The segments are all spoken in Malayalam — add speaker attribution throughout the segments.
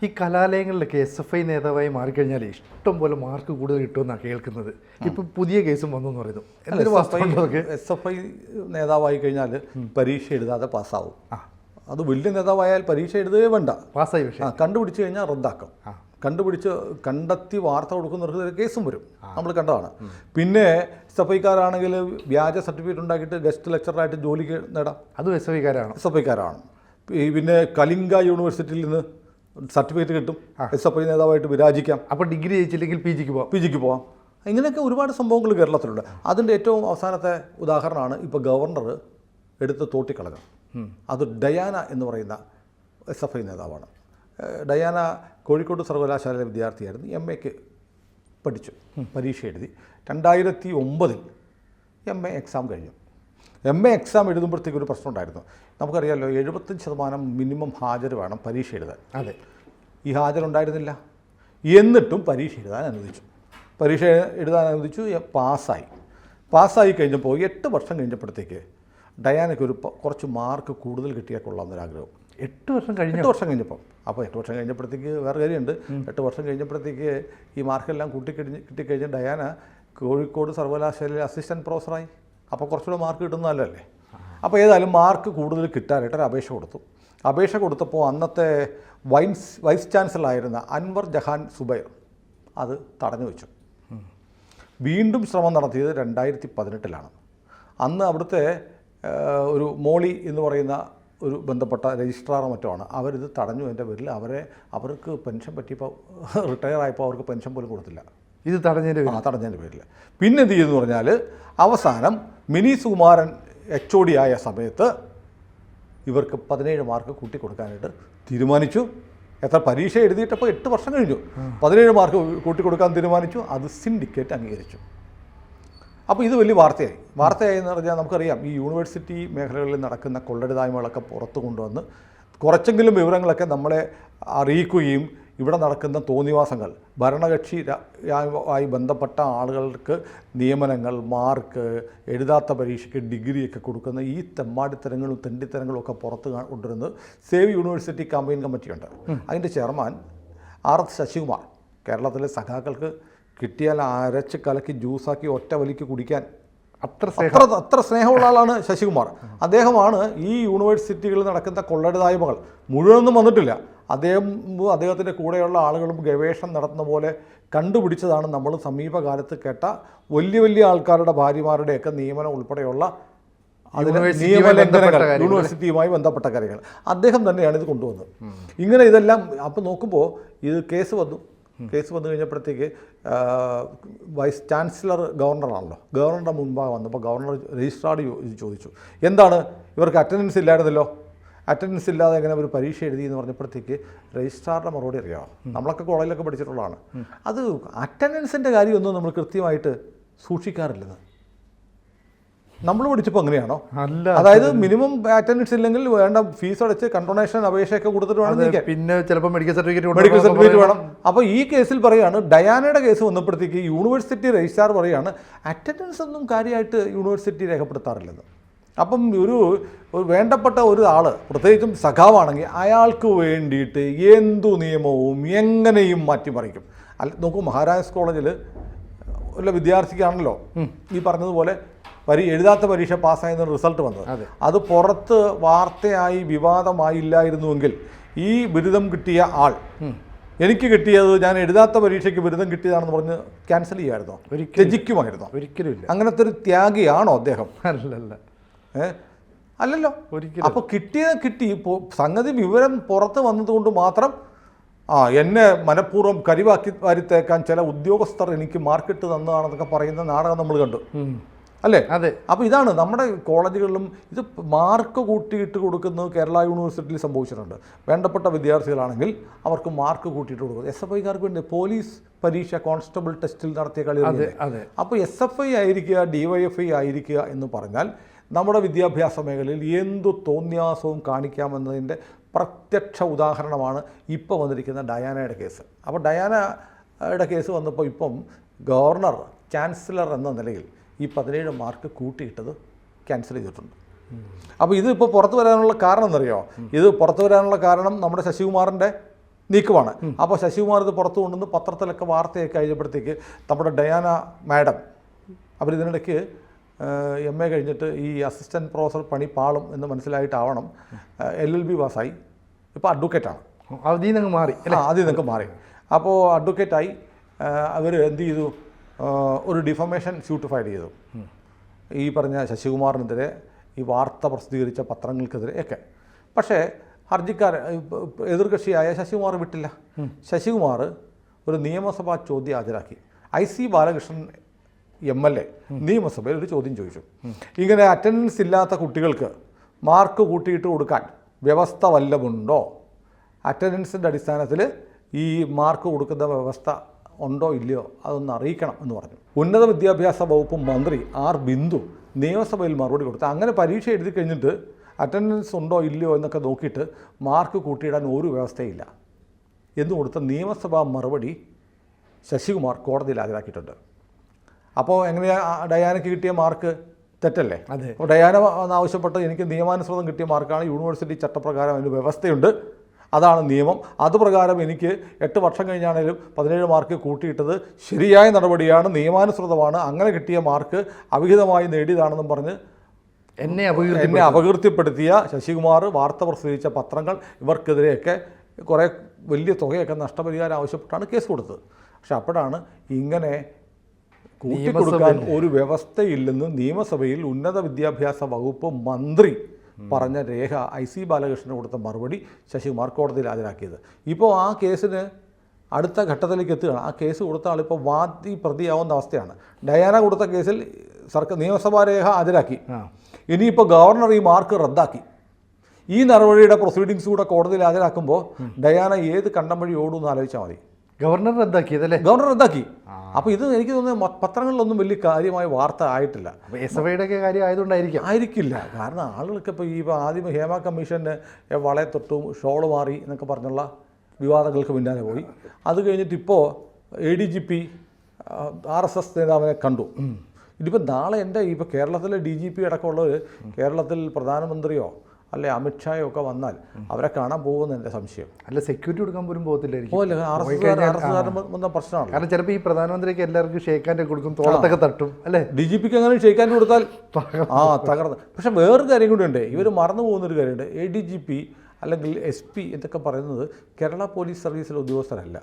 Speaker 1: ഈ കലാലയങ്ങളിലൊക്കെ SFI നേതാവായി മാറിക്കഴിഞ്ഞാൽ ഇഷ്ടം പോലെ മാർക്ക് കൂടുതൽ കിട്ടുമെന്നാണ് കേൾക്കുന്നത്. ഇപ്പം പുതിയ കേസും വന്നു എന്ന് പറയുന്നു. എന്തൊരു വാസ്തവമുണ്ടോ?
Speaker 2: SFI നേതാവായി കഴിഞ്ഞാൽ പരീക്ഷ എഴുതാതെ പാസ്സാവും. അത് വലിയ നേതാവായാൽ പരീക്ഷ എഴുതുകയേ വേണ്ട,
Speaker 1: പാസ്സായി. പക്ഷേ
Speaker 2: കണ്ടുപിടിച്ച് കഴിഞ്ഞാൽ റദ്ദാക്കും. കണ്ടെത്തി വാർത്ത കൊടുക്കുന്നവർക്ക് കേസും വരും, നമ്മൾ കണ്ടതാണ്. പിന്നെ SFIക്കാരാണെങ്കിൽ വ്യാജ സർട്ടിഫിക്കറ്റ് ഉണ്ടാക്കിയിട്ട് ഗസ്റ്റ് ലെക്ചറായിട്ട് ജോലിക്ക് നേടാം.
Speaker 1: അതും SFIക്കാരാണ്.
Speaker 2: പിന്നെ കലിംഗ യൂണിവേഴ്സിറ്റിയിൽ നിന്ന് സർട്ടിഫിക്കറ്റ് കിട്ടും, SFI നേതാവായിട്ട് വിരാജിക്കാം.
Speaker 1: അപ്പോൾ ഡിഗ്രി ജയിച്ചില്ലെങ്കിൽ
Speaker 2: PGക്ക് പോവാം. ഇങ്ങനെയൊക്കെ ഒരുപാട് സംഭവങ്ങൾ കേരളത്തിലുണ്ട്. അതിൻ്റെ ഏറ്റവും അവസാനത്തെ ഉദാഹരണമാണ് ഇപ്പോൾ ഗവർണർ എടുത്ത് തോട്ടിക്കളക. അത് ഡയാന എന്ന് പറയുന്ന SFI നേതാവാണ്. ഡയാന കോഴിക്കോട് സർവകലാശാലയിലെ വിദ്യാർത്ഥിയായിരുന്നു. MAക്ക് പഠിച്ചു, പരീക്ഷ എഴുതി. 2009 MA എക്സാം കഴിഞ്ഞു. MA എക്സാം എഴുതുമ്പോഴത്തേക്ക് ഒരു പ്രശ്നം ഉണ്ടായിരുന്നു. നമുക്കറിയാമല്ലോ, 75% മിനിമം ഹാജർ വേണം പരീക്ഷ എഴുതാൻ.
Speaker 1: അതെ,
Speaker 2: ഈ ഹാജരുണ്ടായിരുന്നില്ല. എന്നിട്ടും പരീക്ഷ എഴുതാൻ അനുവദിച്ചു. പാസ്സായി കഴിഞ്ഞപ്പോൾ 8 വർഷം കഴിഞ്ഞപ്പോഴത്തേക്ക് ഡയാനയ്ക്ക് കുറച്ച് മാർക്ക് കൂടുതൽ കിട്ടിയാൽ കൊള്ളാമെന്നൊരാഗ്രഹം.
Speaker 1: 8 വർഷം
Speaker 2: കഴിഞ്ഞപ്പോൾ. അപ്പോൾ 8 വർഷം കഴിഞ്ഞപ്പോഴത്തേക്ക് വേറെ കാര്യമുണ്ട്. 8 വർഷം കഴിഞ്ഞപ്പോഴത്തേക്ക് ഈ മാർക്കെല്ലാം കിട്ടിക്കഴിഞ്ഞ് ഡയാന കോഴിക്കോട് സർവകലാശാലയിലെ അസിസ്റ്റൻറ്റ് പ്രൊഫസറായി. അപ്പോൾ കുറച്ചുകൂടെ മാർക്ക് കിട്ടുന്നതല്ലേ. അപ്പോൾ ഏതായാലും മാർക്ക് കൂടുതൽ കിട്ടാനായിട്ട് ഒരു അപേക്ഷ കൊടുത്തപ്പോൾ അന്നത്തെ വൈസ് ചാൻസലറായിരുന്ന അൻവർ ജഹാൻ സുബൈർ അത് തടഞ്ഞു വെച്ചു. വീണ്ടും ശ്രമം നടത്തിയത് 2018 അന്ന് അവിടുത്തെ ഒരു മോളി എന്ന് പറയുന്ന ഒരു ബന്ധപ്പെട്ട രജിസ്ട്രാറോ മറ്റോ ആണ്. അവരിത് തടഞ്ഞു. എൻ്റെ പേരിൽ അവർക്ക് പെൻഷൻ പറ്റിയപ്പോൾ റിട്ടയർ ആയപ്പോൾ അവർക്ക് പെൻഷൻ പോലും കൊടുത്തില്ല.
Speaker 1: ഇത്
Speaker 2: തടഞ്ഞതിൻ്റെ പേരിൽ. പിന്നെ എന്ത് ചെയ്തെന്ന് പറഞ്ഞാൽ അവസാനം മിനി സുകുമാരൻ HOD ആയ സമയത്ത് ഇവർക്ക് 17 മാർക്ക് കൂട്ടിക്കൊടുക്കാനായിട്ട് തീരുമാനിച്ചു. എത്ര പരീക്ഷ എഴുതിയിട്ടപ്പോൾ 8 വർഷം കഴിഞ്ഞു. 17 മാർക്ക് കൂട്ടിക്കൊടുക്കാൻ തീരുമാനിച്ചു. അത് സിൻഡിക്കേറ്റ് അംഗീകരിച്ചു. അപ്പോൾ ഇത് വലിയ വാർത്തയായി എന്ന് പറഞ്ഞാൽ നമുക്കറിയാം, ഈ യൂണിവേഴ്സിറ്റി മേഖലകളിൽ നടക്കുന്ന കൊള്ളരുതായ്മകളൊക്കെ പുറത്തു കൊണ്ടുവന്ന് കുറച്ചെങ്കിലും വിവരങ്ങളൊക്കെ നമ്മളെ അറിയിക്കുകയും ഇവിടെ നടക്കുന്ന തോന്നിവാസങ്ങൾ, ഭരണകക്ഷിയായി ബന്ധപ്പെട്ട ആളുകൾക്ക് നിയമനങ്ങൾ, മാർക്ക്, എഴുതാത്ത പരീക്ഷയ്ക്ക് ഡിഗ്രിയൊക്കെ കൊടുക്കുന്ന ഈ തെമ്മാടിത്തരങ്ങളും തെണ്ടിത്തരങ്ങളും ഒക്കെ പുറത്ത് കൊണ്ടുവരുന്നത് സേവ് യൂണിവേഴ്സിറ്റി ക്യാമ്പയിൻ കമ്മിറ്റിയുണ്ട്. അതിൻ്റെ ചെയർമാൻ RS ശശികുമാർ. കേരളത്തിലെ സഖാക്കൾക്ക് കിട്ടിയാൽ അരച്ച് കലക്കി ജ്യൂസാക്കി ഒറ്റ വലിക്ക് കുടിക്കാൻ അത്ര സ്നേഹമുള്ള ആളാണ് ശശികുമാർ. ഈ യൂണിവേഴ്സിറ്റികളിൽ നടക്കുന്ന കൊള്ളരുതായ്മകൾ മുഴുവനൊന്നും വന്നിട്ടില്ല. അദ്ദേഹത്തിൻ്റെ കൂടെയുള്ള ആളുകളും ഗവേഷണം നടത്തുന്ന പോലെ കണ്ടുപിടിച്ചതാണ് നമ്മൾ സമീപകാലത്ത് കേട്ട വലിയ ആൾക്കാരുടെ ഭാര്യമാരുടെയൊക്കെ നിയമനം ഉൾപ്പെടെയുള്ള നിയമലംഘനങ്ങൾ, യൂണിവേഴ്സിറ്റിയുമായി ബന്ധപ്പെട്ട കാര്യങ്ങൾ അദ്ദേഹം തന്നെയാണ് ഇത് കൊണ്ടുവന്നത്. ഇങ്ങനെ ഇതെല്ലാം അപ്പോൾ നോക്കുമ്പോൾ ഇത് കേസ് വന്നു കഴിഞ്ഞപ്പോഴത്തേക്ക് വൈസ് ചാൻസലർ ഗവർണറാണല്ലോ, ഗവർണറുടെ മുൻപാകെ വന്നപ്പോൾ ഗവർണർ രജിസ്ട്രാറോട് ചോദിച്ചു, എന്താണ് ഇവർക്ക് അറ്റൻഡൻസ് ഇല്ലായിരുന്നല്ലോ, അറ്റൻഡൻസ് ഇല്ലാതെ എങ്ങനെ ഒരു പരീക്ഷ എഴുതി എന്ന് പറഞ്ഞപ്പോഴത്തേക്ക് രജിസ്ട്രാറുടെ മറുപടി അറിയാമോ? നമ്മളൊക്കെ കോളേജിലൊക്കെ പഠിച്ചിട്ടുള്ളതാണ്. അത് അറ്റൻഡൻസിൻ്റെ കാര്യമൊന്നും നമ്മൾ കൃത്യമായിട്ട് സൂക്ഷിക്കാറില്ലെന്ന്. നമ്മൾ പഠിച്ചപ്പോൾ അങ്ങനെയാണോ? അതായത് മിനിമം അറ്റൻഡൻസ് ഇല്ലെങ്കിൽ വേണ്ട ഫീസ് അടച്ച് കണ്ടോണേഷൻ അപേക്ഷയൊക്കെ കൊടുത്തിട്ട് വേണം,
Speaker 1: പിന്നെ ചിലപ്പോൾ മെഡിക്കൽ സർട്ടിഫിക്കറ്റ് വേണം.
Speaker 2: അപ്പോൾ ഈ കേസിൽ പറയുകയാണ്, ഡയാനയുടെ കേസ് വന്നപ്പോഴത്തേക്ക് യൂണിവേഴ്സിറ്റി രജിസ്ട്രാർ പറയുകയാണ് അറ്റൻഡൻസ് ഒന്നും കാര്യമായിട്ട് യൂണിവേഴ്സിറ്റി രേഖപ്പെടുത്താറില്ലെന്ന്. അപ്പം ഒരു വേണ്ടപ്പെട്ട ആൾ, പ്രത്യേകിച്ചും സഖാവാണെങ്കിൽ അയാൾക്ക് വേണ്ടിയിട്ട് എന്തു നിയമവും എങ്ങനെയും മാറ്റിമറിക്കും. നോക്കൂ, മഹാരാജാസ് കോളേജിൽ ഉള്ള വിദ്യാർത്ഥിക്കാണല്ലോ ഈ പറഞ്ഞതുപോലെ എഴുതാത്ത പരീക്ഷ പാസ്സായെന്ന റിസൾട്ട് വന്നത്. അത് പുറത്ത് വാർത്തയായി വിവാദമായില്ലായിരുന്നുവെങ്കിൽ ഈ ബിരുദം കിട്ടിയ ആൾ, എനിക്ക് കിട്ടിയത് ഞാൻ എഴുതാത്ത പരീക്ഷയ്ക്ക് ബിരുദം കിട്ടിയതാണെന്ന് പറഞ്ഞ് ക്യാൻസൽ ചെയ്യുമായിരുന്നോ? ത്യജിക്കുമായിരുന്നോ?
Speaker 1: ഒരിക്കലും.
Speaker 2: അങ്ങനത്തെ ഒരു ത്യാഗിയാണോ അദ്ദേഹം? അല്ലല്ലോ. അപ്പോൾ കിട്ടി. സംഗതി വിവരം പുറത്ത് വന്നതുകൊണ്ട് മാത്രം എന്നെ മനഃപൂർവ്വം വാരിത്തേക്കാൻ ചില ഉദ്യോഗസ്ഥർ എനിക്ക് മാർക്കിട്ട് തന്നതാണെന്നൊക്കെ പറയുന്ന നാടകം നമ്മൾ കണ്ടു, അല്ലേ?
Speaker 1: അതെ.
Speaker 2: അപ്പോൾ ഇതാണ് നമ്മുടെ കോളേജുകളിലും ഇത് മാർക്ക് കൂട്ടിയിട്ട് കൊടുക്കുന്നത് കേരള യൂണിവേഴ്സിറ്റിയിൽ സംഭവിച്ചിട്ടുണ്ട്. വേണ്ടപ്പെട്ട വിദ്യാർത്ഥികളാണെങ്കിൽ അവർക്ക് മാർക്ക് കൂട്ടിയിട്ട് കൊടുക്കുന്നത്. SFIക്കാർക്ക് വേണ്ടി പോലീസ് പരീക്ഷ കോൺസ്റ്റബിൾ ടെസ്റ്റിൽ നടത്തിയ കളി. അപ്പോൾ SFI ആയിരിക്കുക, DYFI ആയിരിക്കുക എന്ന് പറഞ്ഞാൽ നമ്മുടെ വിദ്യാഭ്യാസ മേഖലയിൽ എന്തു തോന്നിയാസവും കാണിക്കാമെന്നതിൻ്റെ പ്രത്യക്ഷ ഉദാഹരണമാണ് ഇപ്പോൾ വന്നിരിക്കുന്ന ഡയാനയുടെ കേസ്. അപ്പോൾ ഡയാനയുടെ കേസ് വന്നപ്പോൾ ഇപ്പം ഗവർണർ, ചാൻസലർ എന്ന നിലയിൽ ഈ 17 മാർക്ക് കൂട്ടിയിട്ടത് ക്യാൻസൽ ചെയ്തിട്ടുണ്ട്. അപ്പോൾ ഇതിപ്പോൾ പുറത്തു വരാനുള്ള കാരണം എന്നറിയോ? ഇത് പുറത്തു വരാനുള്ള കാരണം നമ്മുടെ ശശികുമാറിൻ്റെ നീക്കമാണ്. അപ്പോൾ ശശികുമാർ ഇത് പുറത്തു കൊണ്ടുവന്ന് പത്രത്തിലൊക്കെ വാർത്തയൊക്കെ കഴിഞ്ഞപ്പോഴത്തേക്ക് നമ്മുടെ ഡയാന മാഡം അവരിതിനിടയ്ക്ക് MA കഴിഞ്ഞിട്ട് ഈ അസിസ്റ്റൻറ്റ് പ്രൊഫസർ പണി പാളും എന്ന് മനസ്സിലായിട്ടാവണം LLB പാസ്സായി, ഇപ്പോൾ അഡ്വക്കേറ്റാണ്.
Speaker 1: അതിൽ നിന്ന് മാറി
Speaker 2: ആദ്യം നിന്നൊക്കെ മാറി. അപ്പോൾ അഡ്വക്കേറ്റായി അവർ എന്ത് ചെയ്തു, ഒരു ഡിഫമേഷൻ സ്യൂട്ട് ഫയൽ ചെയ്തു ഈ പറഞ്ഞ ശശികുമാറിനെതിരെ, ഈ വാർത്ത പ്രസിദ്ധീകരിച്ച പത്രങ്ങൾക്കെതിരെ ഒക്കെ. പക്ഷേ എതിർകക്ഷിയായ ശശികുമാർ വിട്ടില്ല. ശശികുമാർ ഒരു നിയമസഭാ ചോദ്യം ഹാജരാക്കി. IC ബാലകൃഷ്ണൻ MLA നിയമസഭയിൽ ഒരു ചോദ്യം ചോദിച്ചു, ഇങ്ങനെ അറ്റൻഡൻസ് ഇല്ലാത്ത കുട്ടികൾക്ക് മാർക്ക് കൂട്ടിയിട്ട് കൊടുക്കാൻ വ്യവസ്ഥ വല്ലതുണ്ടോ, അറ്റൻഡൻസിൻ്റെ അടിസ്ഥാനത്തിൽ ഈ മാർക്ക് കൊടുക്കുന്ന വ്യവസ്ഥ ഉണ്ടോ ഇല്ലയോ അതൊന്ന് അറിയിക്കണം എന്ന് പറഞ്ഞു. ഉന്നത വിദ്യാഭ്യാസ വകുപ്പ് മന്ത്രി R ബിന്ദു നിയമസഭയിൽ മറുപടി കൊടുത്തു. അങ്ങനെ പരീക്ഷ എഴുതി കഴിഞ്ഞിട്ട് അറ്റൻഡൻസ് ഉണ്ടോ ഇല്ലയോ എന്നൊക്കെ നോക്കിയിട്ട് മാർക്ക് കൂട്ടിയിടാൻ ഒരു വ്യവസ്ഥയില്ല എന്ന് കൊടുത്ത നിയമസഭാ മറുപടി ശശികുമാർ കോടതിയിൽ ഹാജരാക്കിയിട്ടുണ്ട്. അപ്പോൾ എങ്ങനെയാ ഡയാനയ്ക്ക് കിട്ടിയ മാർക്ക് തെറ്റല്ലേ?
Speaker 1: അതെ.
Speaker 2: അപ്പോൾ ഡയാന ആവശ്യപ്പെട്ട് എനിക്ക് നിയമാനുസൃതം കിട്ടിയ മാർക്കാണ്, യൂണിവേഴ്സിറ്റി ചട്ടപ്രകാരം അതിന് വ്യവസ്ഥയുണ്ട്, അതാണ് നിയമം, അതുപ്രകാരം എനിക്ക് 8 വർഷം കഴിഞ്ഞാണേലും 17 മാർക്ക് കൂട്ടിയിട്ടത് ശരിയായ നടപടിയാണ്, നിയമാനുസൃതമാണ്, അങ്ങനെ കിട്ടിയ മാർക്ക് അവിഹിതമായി നേടിയതാണെന്നും പറഞ്ഞ്
Speaker 1: എന്നെ
Speaker 2: അപകീർത്തിപ്പെടുത്തിയ ശശികുമാർ വാർത്ത പ്രസിദ്ധീകരിച്ച പത്രങ്ങൾ ഇവർക്കെതിരെയൊക്കെ കുറേ വലിയ തുകയൊക്കെ നഷ്ടപരിഹാരം ആവശ്യപ്പെട്ടാണ് കേസ് കൊടുത്തത്. പക്ഷെ അപ്പോഴാണ് ഇങ്ങനെ കൂട്ടിക്കൊടുക്കാൻ ഒരു വ്യവസ്ഥയില്ലെന്ന് നിയമസഭയിൽ ഉന്നത വിദ്യാഭ്യാസ വകുപ്പ് മന്ത്രി പറഞ്ഞ രേഖ IC ബാലകൃഷ്ണന് കൊടുത്ത മറുപടി ശശികുമാർ കോടതിയിൽ ഹാജരാക്കിയത്. ഇപ്പോൾ ആ കേസിന് അടുത്ത ഘട്ടത്തിലേക്ക് എത്തുകയാണ്. ആ കേസ് കൊടുത്ത ആളിപ്പോൾ വാദി പ്രതിയാവുന്ന അവസ്ഥയാണ്. ഡയാന കൊടുത്ത കേസിൽ നിയമസഭാ രേഖ ഹാജരാക്കി. ഇനിയിപ്പോൾ ഗവർണർ ഈ മാർക്ക് റദ്ദാക്കി. ഈ നടപടിയുടെ പ്രൊസീഡിങ്സ് കൂടെ കോടതിയിൽ ഹാജരാക്കുമ്പോൾ ഡയാന ഏത് കണ്ടം വഴി ഓടുമെന്ന് ആലോചിച്ചാൽ മതി.
Speaker 1: ഗവർണർ റദ്ദാക്കിയതല്ലേ?
Speaker 2: ഗവർണർ റദ്ദാക്കി. അപ്പോൾ ഇത് എനിക്ക് തോന്നുന്നത് പത്രങ്ങളിലൊന്നും വലിയ കാര്യമായ വാർത്ത ആയിട്ടില്ല.
Speaker 1: SFIയുടെ ഒക്കെ കാര്യം
Speaker 2: ആയിരിക്കില്ല. കാരണം ആളുകൾക്ക് ഇപ്പോൾ ആദ്യം ഹേമ കമ്മീഷന് വളയെ തൊട്ടും ഷോള് മാറി എന്നൊക്കെ പറഞ്ഞുള്ള വിവാദങ്ങൾക്ക് പിന്നാലെ പോയി. അത് കഴിഞ്ഞിട്ട് ഇപ്പോൾ ADGP RSS നേതാവിനെ കണ്ടു. ഇതിപ്പോൾ നാളെ ഇപ്പോൾ കേരളത്തിലെ DGP അടക്കമുള്ളവർ കേരളത്തിൽ പ്രധാനമന്ത്രിയോ അല്ലെ അമിത്ഷായോ ഒക്കെ വന്നാൽ അവരെ കാണാൻ പോകുമെന്ന് എൻ്റെ സംശയം.
Speaker 1: അല്ല, സെക്യൂരിറ്റി കൊടുക്കാൻ പോലും പോകത്തില്ലായിരിക്കും.
Speaker 2: വന്ന പ്രശ്നമാണ്.
Speaker 1: കാരണം ചിലപ്പോൾ ഈ പ്രധാനമന്ത്രിക്ക് എല്ലാവർക്കും ഷേക്കാൻ്റെ കൊടുക്കും, തോളത്തൊക്കെ തട്ടും അല്ലേ?
Speaker 2: DGPക്ക് അങ്ങനെ ഷേക്കാൻ്റെ കൊടുത്താൽ തകർന്ന്. പക്ഷെ വേറൊരു കാര്യം കൂടി ഉണ്ട്, ഇവർ മറന്നു പോകുന്നൊരു കാര്യമുണ്ട്. ADGP അല്ലെങ്കിൽ SP എന്നൊക്കെ പറയുന്നത് കേരള പോലീസ് സർവീസിലെ ഉദ്യോഗസ്ഥരല്ല,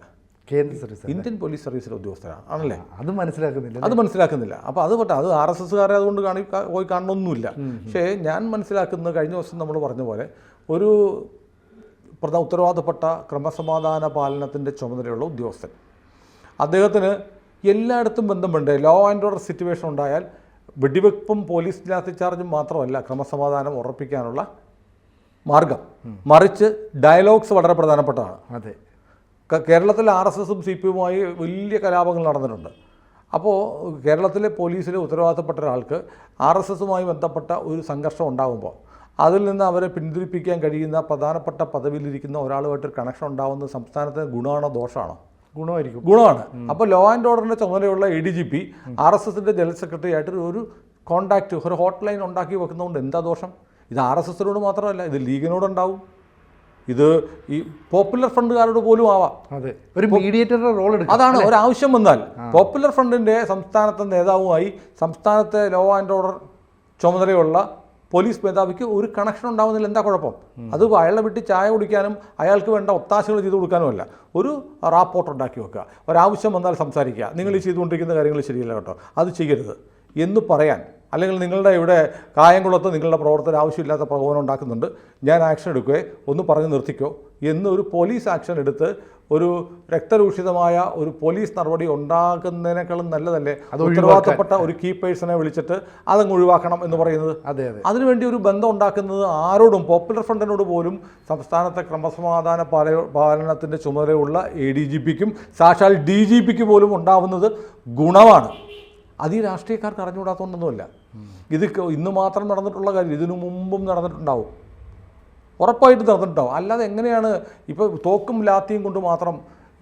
Speaker 1: കേന്ദ്ര സർവീസ്,
Speaker 2: ഇന്ത്യൻ പോലീസ് സർവീസിലെ ഉദ്യോഗസ്ഥരാണ് ആണല്ലേ?
Speaker 1: അത് മനസ്സിലാക്കുന്നില്ല.
Speaker 2: അപ്പോൾ അത് പറ്റ അത് RSSകാരെ അതുകൊണ്ട് പോയി കാണണമെന്നില്ല. പക്ഷേ ഞാൻ മനസ്സിലാക്കുന്നത് കഴിഞ്ഞ ദിവസം നമ്മൾ പറഞ്ഞ പോലെ ഒരു ഉത്തരവാദപ്പെട്ട ക്രമസമാധാന പാലനത്തിൻ്റെ ചുമതലയുള്ള ഉദ്യോഗസ്ഥൻ, അദ്ദേഹത്തിന് എല്ലായിടത്തും ബന്ധമുണ്ട്. ലോ ആൻഡ് ഓർഡർ സിറ്റുവേഷൻ ഉണ്ടായാൽ വെടിവെപ്പും പോലീസ് ലാത്തിച്ചാർജും മാത്രമല്ല ക്രമസമാധാനം ഉറപ്പിക്കാനുള്ള മാർഗം, മറിച്ച് ഡയലോഗ്സ് വളരെ പ്രധാനപ്പെട്ടതാണ്.
Speaker 1: അതെ,
Speaker 2: കേരളത്തിൽ RSSും CPIയുമായി വലിയ കലാപങ്ങൾ നടന്നിട്ടുണ്ട്. അപ്പോൾ കേരളത്തിലെ പോലീസിലെ ഉത്തരവാദിത്തപ്പെട്ട ഒരാൾക്ക് RSSുമായി ബന്ധപ്പെട്ട ഒരു സംഘർഷം ഉണ്ടാകുമ്പോൾ അതിൽ നിന്ന് അവരെ പിന്തിരിപ്പിക്കാൻ കഴിയുന്ന പ്രധാനപ്പെട്ട പദവിയിലിരിക്കുന്ന ഒരാളുമായിട്ടൊരു കണക്ഷൻ ഉണ്ടാകുന്നത് സംസ്ഥാനത്തിന് ഗുണമാണോ ദോഷമാണോ? ഗുണമാണ്. അപ്പോൾ ലോ ആൻഡ് ഓർഡറിൻ്റെ ചുമതലയുള്ള ADGP RSSൻ്റെ ജനറൽ സെക്രട്ടറി ആയിട്ട് ഒരു കോൺടാക്റ്റ്, ഒരു ഹോട്ട് ലൈൻ ഉണ്ടാക്കി വെക്കുന്നതുകൊണ്ട് എന്താ ദോഷം? ഇത് RSSനോട് മാത്രമല്ല, ഇത് ലീഗിനോടുണ്ടാവും, ഇത് ഈ പോപ്പുലർ ഫ്രണ്ടുകാരോട് പോലും ആവാം.
Speaker 1: അതെ, ഒരു മീഡിയേറ്ററുടെ റോൾ എടുക്കും.
Speaker 2: അതാണ് ഒരാവശ്യം വന്നാൽ പോപ്പുലർ ഫ്രണ്ടിൻ്റെ സംസ്ഥാനത്തെ നേതാവുമായി സംസ്ഥാനത്തെ ലോ ആൻഡ് ഓർഡർ ചുമതലയുള്ള പോലീസ് മേധാവിക്ക് ഒരു കണക്ഷൻ ഉണ്ടാവുന്നില്ല. എന്താ കുഴപ്പം? അത് അയാളെ വിട്ട് ചായ കുടിക്കാനും അയാൾക്ക് വേണ്ട ഒത്താശകൾ ചെയ്ത് കൊടുക്കാനുമല്ല, ഒരു റാപ്പോർട്ട് ഉണ്ടാക്കി വെക്കുക, ഒരാവശ്യം വന്നാൽ സംസാരിക്കുക, നിങ്ങൾ ഈ ചെയ്തുകൊണ്ടിരിക്കുന്ന കാര്യങ്ങൾ ശരിയല്ല കേട്ടോ, അത് ചെയ്യരുത് എന്ന് പറയാൻ. അല്ലെങ്കിൽ നിങ്ങളുടെ ഇവിടെ കായംകുളത്ത് നിങ്ങളുടെ പ്രവർത്തനം ആവശ്യമില്ലാത്ത പ്രകോപനം ഉണ്ടാക്കുന്നുണ്ട്, ഞാൻ ആക്ഷൻ എടുക്കുകയോ ഒന്ന് പറഞ്ഞ് നിർത്തിക്കോ എന്നൊരു പോലീസ് ആക്ഷൻ എടുത്ത് ഒരു രക്തരൂഷിതമായ ഒരു പോലീസ് നടപടി ഉണ്ടാക്കുന്നതിനേക്കാളും നല്ലതല്ലേ ഉത്തരവാദിത്തപ്പെട്ട ഒരു കീ പേഴ്സണെ വിളിച്ചിട്ട് അതങ്ങ് ഒഴിവാക്കണം എന്ന് പറയുന്നത്?
Speaker 1: അതെ അതെ.
Speaker 2: അതിനുവേണ്ടി ഒരു ബന്ധം ഉണ്ടാക്കുന്നത് ആരോടും, പോപ്പുലർ ഫ്രണ്ടിനോട് പോലും സംസ്ഥാനത്തെ ക്രമസമാധാന പാലനത്തിൻ്റെ ചുമതലയുള്ള ADGPക്കും സാക്ഷാൽ DGPക്ക് പോലും ഉണ്ടാവുന്നത് ഗുണമാണ്. അത് ഈ രാഷ്ട്രീയക്കാർക്ക് അറിഞ്ഞുകൂടാത്തതുകൊണ്ടൊന്നുമല്ല. ഇത് ഇന്ന് മാത്രം നടന്നിട്ടുള്ള കാര്യം, ഇതിനു മുമ്പും നടന്നിട്ടുണ്ടാവും, ഉറപ്പായിട്ട് നടന്നിട്ടുണ്ടാവും. അല്ലാതെ എങ്ങനെയാണ് ഇപ്പോൾ തോക്കും ലാത്തിയും കൊണ്ട് മാത്രം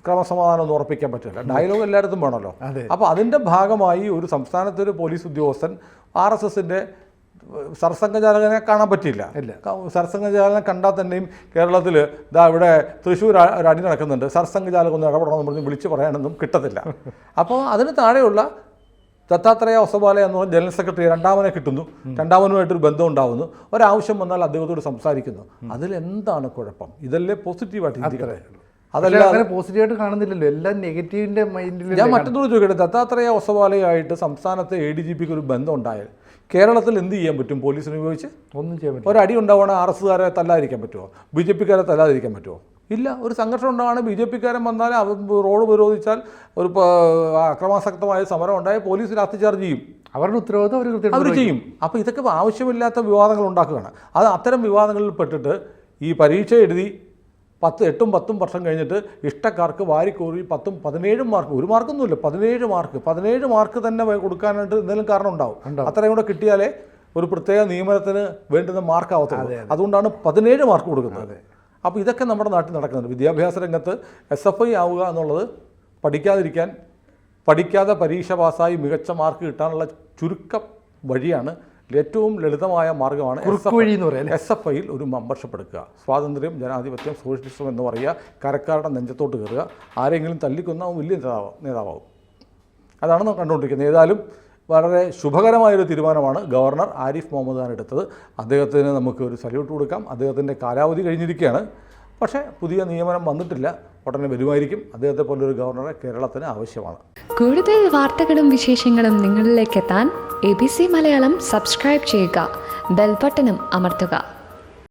Speaker 2: ക്രമസമാധാനം ഒന്നും ഉറപ്പിക്കാൻ പറ്റില്ല. ഡയലോഗ് എല്ലായിടത്തും വേണമല്ലോ. അപ്പോൾ അതിൻ്റെ ഭാഗമായി ഒരു സംസ്ഥാനത്തെ ഒരു പോലീസ് ഉദ്യോഗസ്ഥൻ RSSൻ്റെ സർസംഘചാലകനെ കാണാൻ പറ്റില്ല. സർസംഘചാലകനെ കണ്ടാൽ തന്നെയും കേരളത്തിൽ ഇതാ ഇവിടെ തൃശ്ശൂർ ഒരു അടി നടക്കുന്നുണ്ട്, സർസംഘചാലകം ഒന്ന് ഇടപെടണമെന്ന് പറഞ്ഞ് വിളിച്ച് പറയാനൊന്നും കിട്ടത്തില്ല. അപ്പോൾ അതിന് താഴെയുള്ള ദത്താത്രേയ ഒസവാല എന്ന് പറഞ്ഞ ജനറൽ സെക്രട്ടറി രണ്ടാമനെ കിട്ടുന്നു, രണ്ടാമനുമായിട്ടൊരു ബന്ധം ഉണ്ടാവുന്നു, ഒരാവശ്യം വന്നാൽ അദ്ദേഹത്തോട് സംസാരിക്കുന്നു. അതിലെന്താണ് കുഴപ്പം? ഇതല്ലേ പോസിറ്റീവായിട്ട് ചിന്തിക്കുന്നത്?
Speaker 1: അതല്ല പോസിറ്റീവായിട്ട് കാണുന്നില്ലല്ലോ, എല്ലാം നെഗറ്റീവിന്റെ മൈൻഡിൽ.
Speaker 2: ഞാൻ മറ്റൊന്നും ചോദിക്കട്ടെ, ദത്താത്രേയ ഒസവാലയായിട്ട് സംസ്ഥാനത്തെ ADGPക്ക് ഒരു ബന്ധം ഉണ്ടായാൽ കേരളത്തിൽ എന്ത് ചെയ്യാൻ പറ്റും? പോലീസിനെ ഉപയോഗിച്ച്
Speaker 1: ഒന്നും ചെയ്യാൻ പറ്റും.
Speaker 2: ഒരടി ഉണ്ടാവുകയാണെങ്കിൽ RSകാരെ തല്ലാതിരിക്കാൻ പറ്റുമോ? BJPക്കാരെ തല്ലാതിരിക്കാൻ പറ്റുമോ? ഇല്ല. ഒരു സംഘർഷം ഉണ്ടാവുകയാണെങ്കിൽ BJPക്കാരൻ വന്നാൽ റോഡ് വിരോധിച്ചാൽ ഒരു അക്രമാസക്തമായ സമരം ഉണ്ടായാൽ പോലീസ് ലാത്തിചാർജ് ചെയ്യും.
Speaker 1: അവരുടെ ഉത്തരവാദിത്വം അവർ
Speaker 2: ചെയ്യും. അപ്പോൾ ഇതൊക്കെ ആവശ്യമില്ലാത്ത വിവാദങ്ങൾ ഉണ്ടാക്കുകയാണ്. അത് അത്തരം വിവാദങ്ങളിൽ പെട്ടിട്ട് ഈ പരീക്ഷ എഴുതി 8ഉം 10ഉം വർഷം കഴിഞ്ഞിട്ട് ഇഷ്ടക്കാർക്ക് വാരിക്കോറി 10ഉം 17ഉം മാർക്ക്, ഒരു മാർക്കൊന്നുമില്ല, 17 മാർക്ക് തന്നെ കൊടുക്കാനായിട്ട് എന്തെങ്കിലും കാരണം ഉണ്ടാവും. അത്രയും കൂടെ കിട്ടിയാലേ ഒരു പ്രത്യേക നിയമനത്തിന് വേണ്ടുന്ന മാർക്ക് ആവത്തുള്ളൂ. അതുകൊണ്ടാണ് 17 മാർക്ക് കൊടുക്കുന്നത്. അപ്പോൾ ഇതൊക്കെ നമ്മുടെ നാട്ടിൽ നടക്കുന്നുണ്ട്. വിദ്യാഭ്യാസ രംഗത്ത് SFI ആവുക എന്നുള്ളത് പഠിക്കാതെ പരീക്ഷ പാസ്സായി മികച്ച മാർക്ക് കിട്ടാനുള്ള ചുരുക്കം വഴിയാണ്. ഏറ്റവും ലളിതമായ മാർഗ്ഗമാണ് SFIയിൽ ഒരു മെമ്പർഷിപ്പ് എടുക്കുക. സ്വാതന്ത്ര്യം, ജനാധിപത്യം, സോഷ്യലിസം എന്ന് പറയുക, കരക്കാരുടെ നെഞ്ചത്തോട്ട് കയറുക, ആരെങ്കിലും തല്ലിക്കൊന്ന വലിയ നേതാവാകും. അതാണ് നാം കണ്ടുകൊണ്ടിരിക്കുന്നത്. ഏതായാലും വളരെ ശുഭകരമായൊരു തീരുമാനമാണ് ഗവർണർ ആരിഫ് മുഹമ്മദ് ഖാൻ എടുത്തത്. അദ്ദേഹത്തിന് നമുക്ക് ഒരു സല്യൂട്ട് കൊടുക്കാം. അദ്ദേഹത്തിൻ്റെ കാലാവധി കഴിഞ്ഞിരിക്കുകയാണ്. പക്ഷേ പുതിയ നിയമനം വന്നിട്ടില്ല, ഉടനെ വരുമായിരിക്കും. അദ്ദേഹത്തെ പോലൊരു ഗവർണറെ കേരളത്തിന് ആവശ്യമാണ്.
Speaker 3: കൂടുതൽ വാർത്തകളും വിശേഷങ്ങളും നിങ്ങളിലേക്ക് എത്താൻ ABC മലയാളം സബ്സ്ക്രൈബ് ചെയ്യുക, ബെൽ ബട്ടണും അമർത്തുക.